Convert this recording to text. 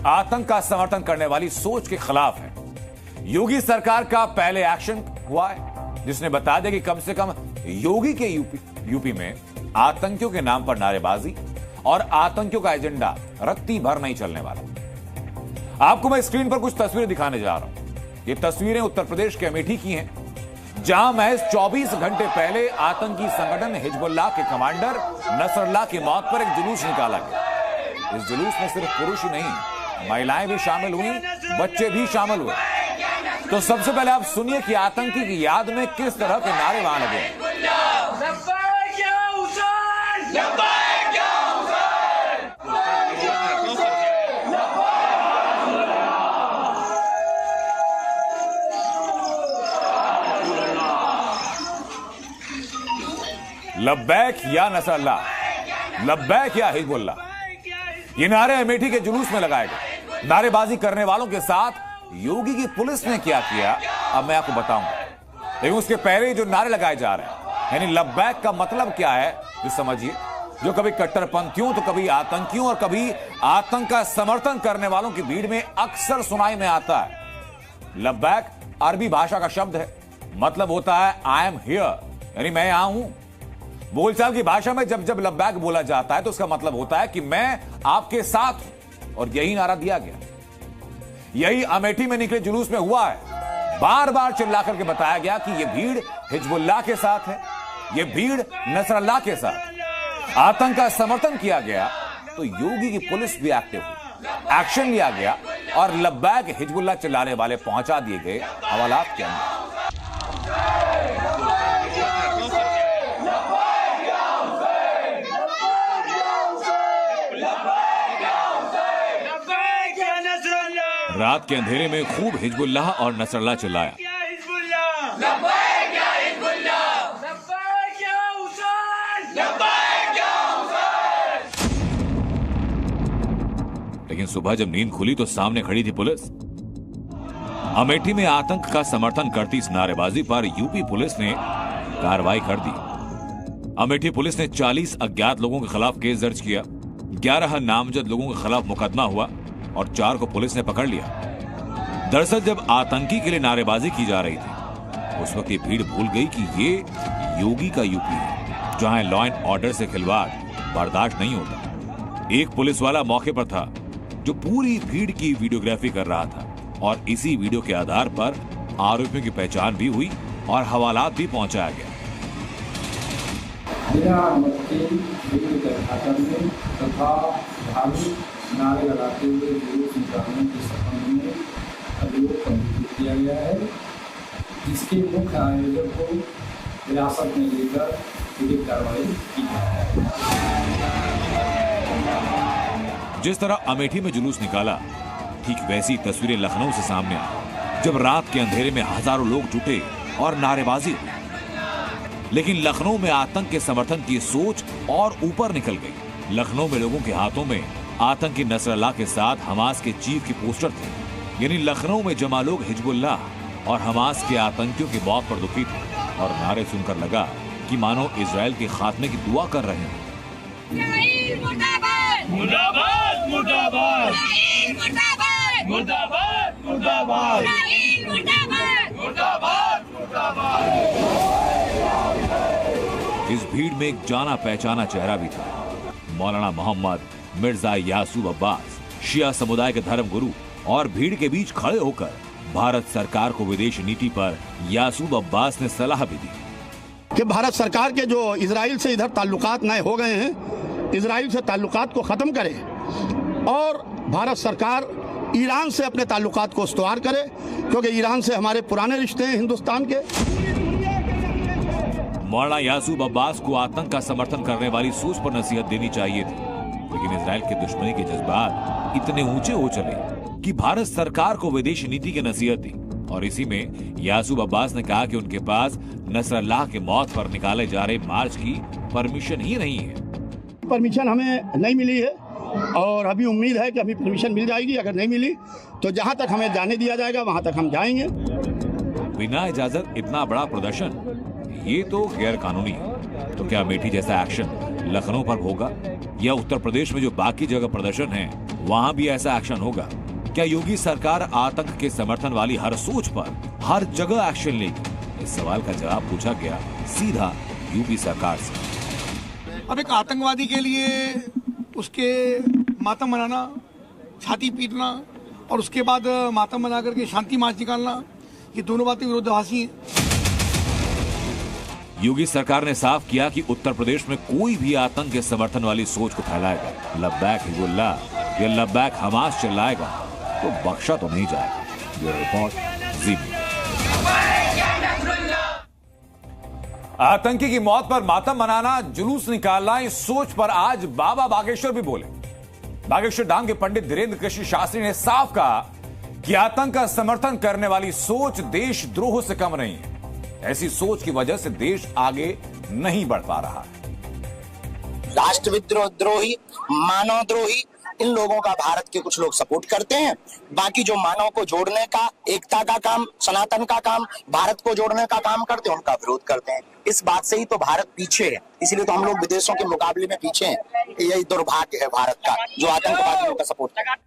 आतंक का समर्थन करने वाली सोच के खिलाफ है। योगी सरकार का पहले एक्शन हुआ है जिसने बता दिया कि कम से कम योगी के यूपी में आतंकियों के नाम पर नारेबाजी और आतंकियों का एजेंडा रत्ती भर नहीं चलने वाला। आपको मैं स्क्रीन पर कुछ तस्वीरें दिखाने जा रहा हूं। ये तस्वीरें उत्तर प्रदेश के अमेठी की हैं, जहां महज 24 घंटे पहले आतंकी संगठन हिजबुल्लाह के कमांडर नसरल्लाह की मौत पर एक जुलूस निकाला गया। इस जुलूस में सिर्फ पुरुष ही नहीं, महिलाएं भी शामिल हुई, बच्चे भी शामिल हुए। तो सबसे पहले आप सुनिए कि आतंकी की याद में किस तरह के नारे वहां लगे। लब्बैक या नसरल्लाह, लब्बैक या हिजबुल्लाह, ये नारे अमेठी के जुलूस में लगाए गए। नारेबाजी करने वालों के साथ योगी की पुलिस ने क्या किया अब मैं आपको बताऊंगा, लेकिन उसके पहले जो नारे लगाए जा रहे हैं, यानी लब्बैक का मतलब क्या है ये समझिए। जो कभी कट्टरपंथियों तो कभी आतंकियों और कभी आतंक का समर्थन करने वालों की भीड़ में अक्सर सुनाई में आता है। लब्बैक अरबी भाषा का शब्द है, मतलब होता है आई एम हियर, यानी मैं यहां हूं। बोलचाल की भाषा में जब जब लब्बैक बोला जाता है तो उसका मतलब होता है कि मैं आपके साथ हूं, और यही नारा दिया गया। यही अमेठी में निकले जुलूस में हुआ है। बार बार चिल्ला करके बताया गया कि यह भीड़ हिजबुल्लाह के साथ है, यह भीड़ नसरल्लाह के साथ। आतंक का समर्थन किया गया तो योगी की पुलिस भी एक्टिव हुई, एक्शन लिया गया और लब्बैक हिजबुल्लाह चिल्लाने वाले पहुंचा दिए गए हवालात के अंदर। रात के अंधेरे में खूब हिजबुल्लाह और नसरल्लाह चिल्लाया। लेकिन सुबह जब नींद खुली तो सामने खड़ी थी पुलिस। अमेठी में आतंक का समर्थन करती इस नारेबाजी पर यूपी पुलिस ने कार्रवाई कर दी। अमेठी पुलिस ने 40 अज्ञात लोगों के खिलाफ केस दर्ज किया, 11 नामजद लोगों के खिलाफ मुकदमा हुआ और 4 को पुलिस ने पकड़ लिया। दरअसल जब आतंकी के लिए नारेबाजी की जा रही थी उस वक्त ये भीड़ भूल गई कि ये योगी का यूपी है, जहां लॉ एंड ऑर्डर से खिलवाड़ बर्दाश्त नहीं होता। एक पुलिस वाला मौके पर था जो पूरी भीड़ की वीडियोग्राफी कर रहा था, और इसी वीडियो के आधार पर आरोपियों की पहचान भी हुई और हवालात भी पहुंचाया गया। नारे लगाते हुए जुलूस निकालने के संबंध में अभियोग पंजीकृत किया गया है। इसके मुख्य आयोजक को हिरासत में लेकर पूरी कार्रवाई की है। जिस तरह अमेठी में जुलूस निकाला, ठीक वैसी तस्वीरें लखनऊ से सामने आई, जब रात के अंधेरे में हजारों लोग जुटे और नारेबाजी हुई। लेकिन लखनऊ में आतंक के समर्थन की सोच और ऊपर निकल गई। लखनऊ में लोगों के हाथों में आतंकी नसरल्लाह के साथ हमास के चीफ की पोस्टर थे, यानी लखनऊ में जमा लोग हिजबुल्लाह और हमास के आतंकियों की मौत पर दुखी थे और नारे सुनकर लगा कि मानो इजराइल के खात्मे की दुआ कर रहे हैं। मुर्दाबाद मुर्दाबाद मुर्दाबाद मुर्दाबाद मुर्दाबाद मुर्दाबाद मुर्दाबाद मुर्दाबाद। इस भीड़ में एक जाना पहचाना चेहरा भी था, मौलाना मोहम्मद मिर्जा यासूब अब्बास, शिया समुदाय के धर्म गुरु, और भीड़ के बीच खड़े होकर भारत सरकार को विदेश नीति पर यासूब अब्बास ने सलाह भी दी कि भारत सरकार के जो इजराइल से इधर ताल्लुकात नए हो गए हैं, इजराइल से ताल्लुकात को खत्म करे और भारत सरकार ईरान से अपने ताल्लुकात को उस्तवार करे, क्योंकि ईरान से हमारे पुराने रिश्ते हैं हिंदुस्तान के। मौलाना यासूब अब्बास को आतंक का समर्थन करने वाली सोच पर नसीहत देनी चाहिए थी, लेकिन इजराइल के दुश्मनी के जज्बात इतने ऊंचे हो चले कि भारत सरकार को विदेशी नीति की नसीहत दी। और इसी में यासूब अब्बास ने कहा कि उनके पास नसरल्लाह के मौत पर निकाले जा रहे मार्च की परमिशन ही नहीं है। परमिशन हमें नहीं मिली है और अभी उम्मीद है कि अभी परमिशन मिल जाएगी। अगर नहीं मिली तो जहां तक हमें जाने दिया जाएगा वहां तक हम जाएंगे। बिना इजाजत इतना बड़ा प्रदर्शन ये तो गैर कानूनी है। तो क्या अमेठी जैसा एक्शन लखनऊ पर होगा या उत्तर प्रदेश में जो बाकी जगह प्रदर्शन है वहां भी ऐसा एक्शन होगा? क्या योगी सरकार आतंक के समर्थन वाली हर सोच पर हर जगह एक्शन लेगी? इस सवाल का जवाब पूछा गया सीधा यूपी सरकार से। अब एक आतंकवादी के लिए उसके मातम मनाना, छाती पीटना और उसके बाद मातम मना करके शांति मार्च निकालना, ये दोनों बातें विरोधाभासी हैं। योगी सरकार ने साफ किया कि उत्तर प्रदेश में कोई भी आतंक के समर्थन वाली सोच को फैलाएगा, लब्बैक हिज़्बुल्लाह या लब्बैक हमास चिल्लाएगा तो बख्शा तो नहीं जाएगा। ये रिपोर्ट जी मीडिया। आतंकी की मौत पर मातम मनाना, जुलूस निकालना, इस सोच पर आज बाबा बागेश्वर भी बोले। बागेश्वर धाम के पंडित धीरेन्द्र कृष्ण शास्त्री ने साफ कहा कि आतंक का समर्थन करने वाली सोच देशद्रोह से कम नहीं है। ऐसी सोच की वजह से देश आगे नहीं बढ़ पा रहा है। राष्ट्रविद्रोही, मानवद्रोही, इन लोगों का भारत के कुछ लोग सपोर्ट करते हैं। बाकी जो मानव को जोड़ने का, एकता का काम, सनातन का काम, भारत को जोड़ने का काम करते हैं, उनका विरोध करते हैं। इस बात से ही तो भारत पीछे है, इसलिए तो हम लोग विदेशों के मुकाबले में पीछे हैं। यही दुर्भाग्य है भारत का, जो आतंकवादियों का सपोर्ट करता है।